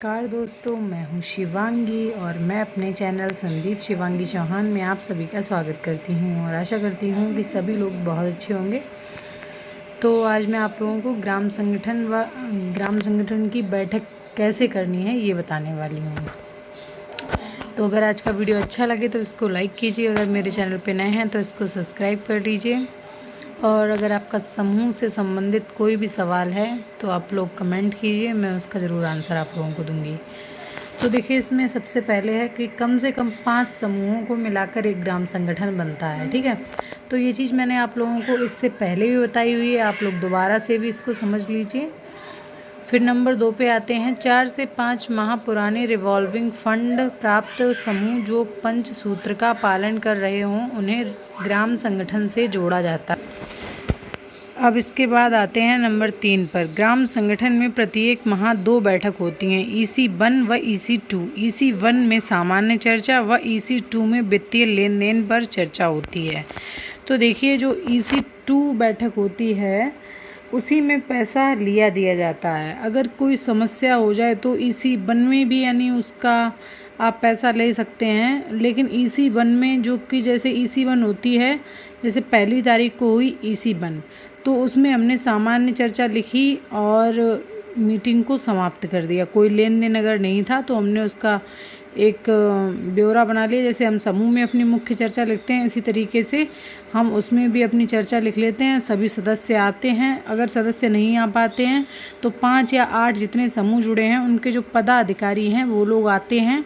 नमस्कार दोस्तों, मैं हूं शिवांगी और मैं अपने चैनल संदीप शिवांगी चौहान में आप सभी का स्वागत करती हूं और आशा करती हूं कि सभी लोग बहुत अच्छे होंगे। तो आज मैं आप लोगों को ग्राम संगठन की बैठक कैसे करनी है ये बताने वाली हूं। तो अगर आज का वीडियो अच्छा लगे तो इसको लाइक कीजिए, अगर मेरे चैनल पे नए हैं तो इसको सब्सक्राइब कर लीजिए और अगर आपका समूह से संबंधित कोई भी सवाल है तो आप लोग कमेंट कीजिए, मैं उसका ज़रूर आंसर आप लोगों को दूंगी। तो देखिए, इसमें सबसे पहले है कि कम से कम 5 समूहों को मिलाकर एक ग्राम संगठन बनता है, ठीक है। तो ये चीज़ मैंने आप लोगों को इससे पहले भी बताई हुई है, आप लोग दोबारा से भी इसको समझ लीजिए। फिर नंबर 2 पे आते हैं 4 से 5 माह पुराने रिवॉल्विंग फंड प्राप्त समूह जो पंचसूत्र का पालन कर रहे हों उन्हें ग्राम संगठन से जोड़ा जाता है। अब इसके बाद आते हैं नंबर 3 पर। ग्राम संगठन में प्रत्येक माह 2 बैठक होती हैं, EC1 व EC2। EC1 में सामान्य चर्चा व EC2 में वित्तीय लेन देन पर चर्चा होती है। तो देखिए, जो EC2 बैठक होती है उसी में पैसा लिया दिया जाता है। अगर कोई समस्या हो जाए तो EC1 में भी यानी उसका आप पैसा ले सकते हैं, लेकिन EC1 में जो कि जैसे EC1 होती है, जैसे 1 तारीख को हुई EC1, तो उसमें हमने सामान्य चर्चा लिखी और मीटिंग को समाप्त कर दिया। कोई लेन देन अगर नहीं था तो हमने उसका एक ब्यौरा बना लिया। जैसे हम समूह में अपनी मुख्य चर्चा लिखते हैं, इसी तरीके से हम उसमें भी अपनी चर्चा लिख लेते हैं। सभी सदस्य आते हैं, अगर सदस्य नहीं आ पाते हैं तो 5 या 8 जितने समूह जुड़े हैं उनके जो पदाधिकारी हैं वो लोग आते हैं।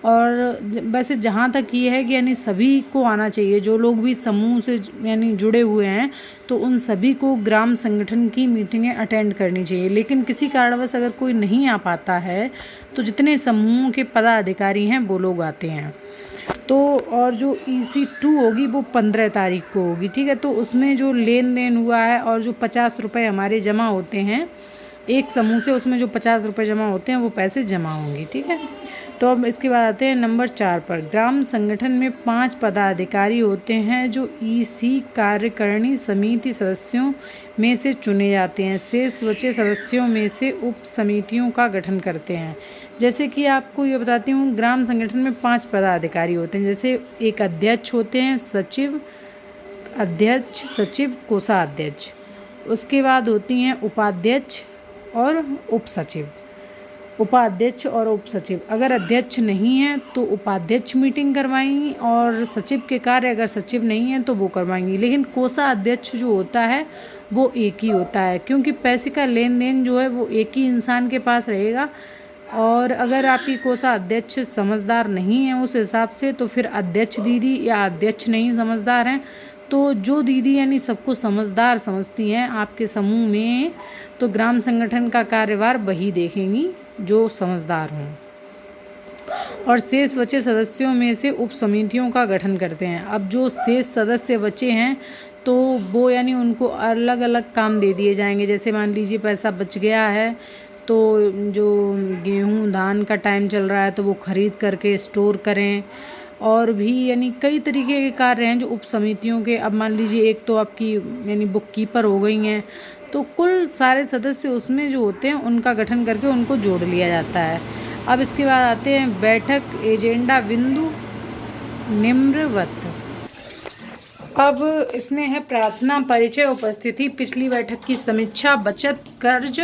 और वैसे जहाँ तक ये है कि यानी सभी को आना चाहिए, जो लोग भी समूह से यानी जुड़े हुए हैं तो उन सभी को ग्राम संगठन की मीटिंगें अटेंड करनी चाहिए। लेकिन किसी कारणवश अगर कोई नहीं आ पाता है तो जितने समूहों के पदाधिकारी हैं वो लोग आते हैं। तो और जो EC2 होगी वो 15 तारीख को होगी, ठीक है। तो उसमें जो लेन देन हुआ है और जो 50 रुपये हमारे जमा होते हैं एक समूह से, उसमें जो 50 रुपये जमा होते हैं वो पैसे जमा होंगे, ठीक है। तो अब इसके बाद आते हैं नंबर 4 पर। ग्राम संगठन में 5 पदाधिकारी होते हैं जो EC कार्यकारिणी समिति सदस्यों में से चुने जाते हैं। शेष बचे सदस्यों में से उप समितियों का गठन करते हैं। जैसे कि आपको ये बताती हूँ, ग्राम संगठन में 5 पदाधिकारी होते हैं। जैसे एक अध्यक्ष होते हैं, सचिव, अध्यक्ष, सचिव, कोषाध्यक्ष। उसके बाद होती हैं उपाध्यक्ष और उप सचिव। उपाध्यक्ष और उप सचिव, अगर अध्यक्ष नहीं है तो उपाध्यक्ष मीटिंग करवाएंगी और सचिव के कार्य अगर सचिव नहीं है तो वो करवाएंगी। लेकिन कोषाध्यक्ष जो होता है वो एक ही होता है, क्योंकि पैसे का लेन देन जो है वो एक ही इंसान के पास रहेगा। और अगर आपकी कोषाध्यक्ष समझदार नहीं है उस हिसाब से तो फिर अध्यक्ष दीदी या अध्यक्ष नहीं समझदार हैं, तो जो दीदी यानी सबको समझदार समझती हैं आपके समूह में, तो ग्राम संगठन का कार्यभार वही देखेंगी जो समझदार हों। और शेष बचे सदस्यों में से उप समितियों का गठन करते हैं। अब जो शेष सदस्य बचे हैं तो वो यानी उनको अलग अलग काम दे दिए जाएंगे। जैसे मान लीजिए पैसा बच गया है तो जो गेहूँ धान का टाइम चल रहा है तो वो खरीद करके स्टोर करें। और भी यानी कई तरीके के कार्य हैं जो उप समितियों के। अब मान लीजिए एक तो आपकी यानी बुक कीपर हो गई हैं, तो कुल सारे सदस्य उसमें जो होते हैं उनका गठन करके उनको जोड़ लिया जाता है। अब इसके बाद आते हैं बैठक एजेंडा बिंदु निम्नवत। अब इसमें है प्रार्थना, परिचय, उपस्थिति, पिछली बैठक की समीक्षा, बचत, कर्ज,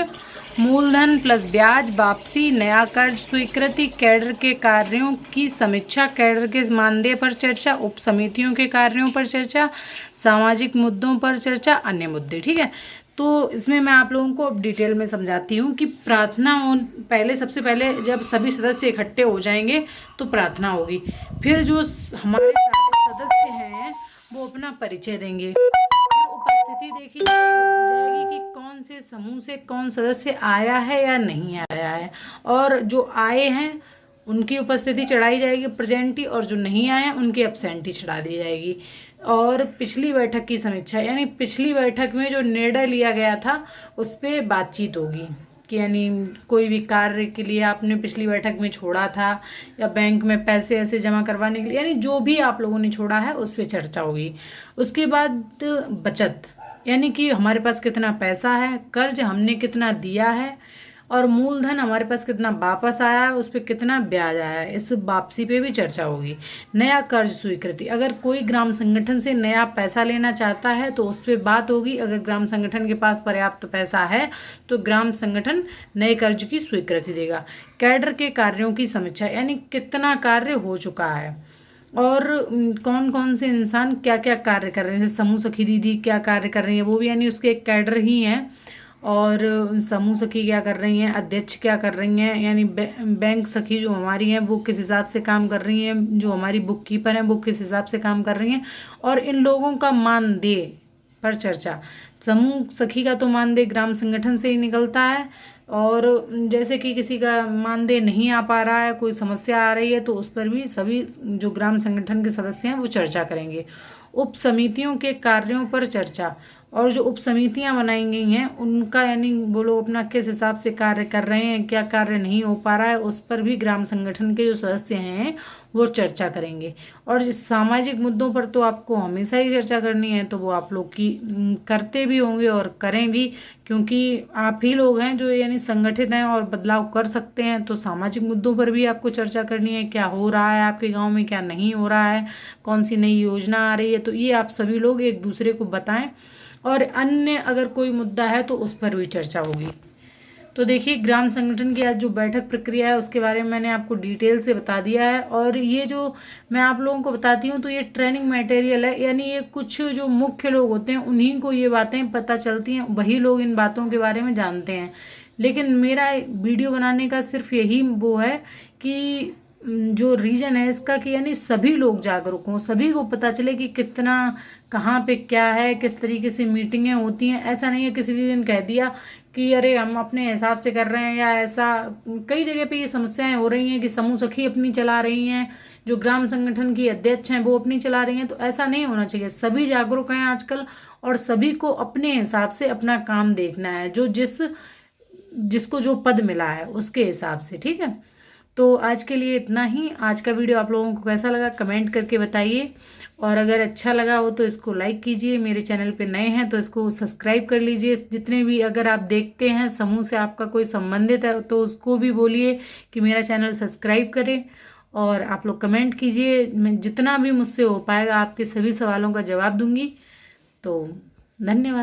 मूलधन प्लस ब्याज, वापसी, नया कर्ज स्वीकृति, कैडर के कार्यों की समीक्षा, कैडर के मानदेय पर चर्चा, उप समितियों के कार्यों पर चर्चा, सामाजिक मुद्दों पर चर्चा, अन्य मुद्दे, ठीक है। तो इसमें मैं आप लोगों को अब डिटेल में समझाती हूँ कि प्रार्थना पहले सबसे पहले जब सभी सदस्य इकट्ठे हो जाएंगे तो प्रार्थना होगी। फिर जो हमारे सारे सदस्य हैं वो अपना परिचय देंगे। फिर उपस्थिति देखी जाएगी कि कौन से समूह से कौन सदस्य आया है या नहीं आया है, और जो आए हैं उनकी उपस्थिति चढ़ाई जाएगी प्रेजेंटी, और जो नहीं आए हैं उनकी एब्सेंटी चढ़ा दी जाएगी। और पिछली बैठक की समीक्षा, यानी पिछली बैठक में जो निर्णय लिया गया था उस पर बातचीत होगी कि यानी कोई भी कार्य के लिए आपने पिछली बैठक में छोड़ा था या बैंक में पैसे ऐसे जमा करवाने के लिए, यानी जो भी आप लोगों ने छोड़ा है उस पर चर्चा होगी। उसके बाद बचत, यानी कि हमारे पास कितना पैसा है, कर्ज हमने कितना दिया है, और मूलधन हमारे पास कितना वापस आया है, उस पर कितना ब्याज आया है, इस वापसी पे भी चर्चा होगी। नया कर्ज स्वीकृति, अगर कोई ग्राम संगठन से नया पैसा लेना चाहता है तो उस पर बात होगी। अगर ग्राम संगठन के पास पर्याप्त पैसा है तो ग्राम संगठन नए कर्ज की स्वीकृति देगा। कैडर के कार्यों की समीक्षा, यानी कितना कार्य हो चुका है और कौन कौन से इंसान क्या क्या कार्य कर रहे हैं। जैसे समूह सखी दीदी क्या कार्य कर रही है, वो भी यानी उसके एक कैडर ही हैं। और समूह सखी क्या कर रही हैं, अध्यक्ष क्या कर रही हैं, यानी बैंक सखी जो हमारी हैं वो किस हिसाब से काम कर रही हैं, जो हमारी बुक कीपर हैं वो किस हिसाब से काम कर रही हैं, और इन लोगों का मानदेय पर चर्चा। समूह सखी का तो मानदेय ग्राम संगठन से ही निकलता है, और जैसे कि किसी का मानदेय नहीं आ पा रहा है, कोई समस्या आ रही है, तो उस पर भी सभी जो ग्राम संगठन के सदस्य हैं वो चर्चा करेंगे। उप समितियों के कार्यों पर चर्चा, और जो उप समितियां बनाई गई हैं उनका यानी वो लोग अपना किस हिसाब से कार्य कर रहे हैं, क्या कार्य नहीं हो पा रहा है, उस पर भी ग्राम संगठन के जो सदस्य हैं वो चर्चा करेंगे। और जिस सामाजिक मुद्दों पर तो आपको हमेशा ही चर्चा करनी है, तो वो आप लोग की करते भी होंगे और करें भी, क्योंकि आप ही लोग हैं जो यानी संगठित हैं और बदलाव कर सकते हैं। तो सामाजिक मुद्दों पर भी आपको चर्चा करनी है, क्या हो रहा है आपके गांव में, क्या नहीं हो रहा है, कौन सी नई योजना आ रही है, तो ये आप सभी लोग एक दूसरे को बताएं। और अन्य अगर कोई मुद्दा है तो उस पर भी चर्चा होगी। तो देखिए, ग्राम संगठन की आज जो बैठक प्रक्रिया है उसके बारे में मैंने आपको डिटेल से बता दिया है। और ये जो मैं आप लोगों को बताती हूँ तो ये ट्रेनिंग मटेरियल है, यानी ये कुछ जो मुख्य लोग होते हैं उन्हीं को ये बातें पता चलती हैं, वही लोग इन बातों के बारे में जानते हैं। लेकिन मेरा वीडियो बनाने का सिर्फ यही वो है कि जो रीज़न है इसका कि यानी सभी लोग जागरूक हों, सभी को पता चले कि कितना कहाँ पे क्या है, किस तरीके से मीटिंगें होती हैं। ऐसा नहीं है किसी दिन कह दिया कि अरे हम अपने हिसाब से कर रहे हैं, या ऐसा कई जगह पे ये समस्याएं हो रही हैं कि समूह सखी अपनी चला रही हैं, जो ग्राम संगठन की अध्यक्ष हैं वो अपनी चला रही हैं। तो ऐसा नहीं होना चाहिए, सभी जागरूक हैं आजकल और सभी को अपने हिसाब से अपना काम देखना है, जो जिसको जो पद मिला है उसके हिसाब से, ठीक है। तो आज के लिए इतना ही। आज का वीडियो आप लोगों को कैसा लगा कमेंट करके बताइए, और अगर अच्छा लगा हो तो इसको लाइक कीजिए। मेरे चैनल पे नए हैं तो इसको सब्सक्राइब कर लीजिए। जितने भी अगर आप देखते हैं समूह से आपका कोई संबंधित है तो उसको भी बोलिए कि मेरा चैनल सब्सक्राइब करें। और आप लोग कमेंट कीजिए, मैं जितना भी मुझसे हो पाएगा आपके सभी सवालों का जवाब दूंगी। तो धन्यवाद।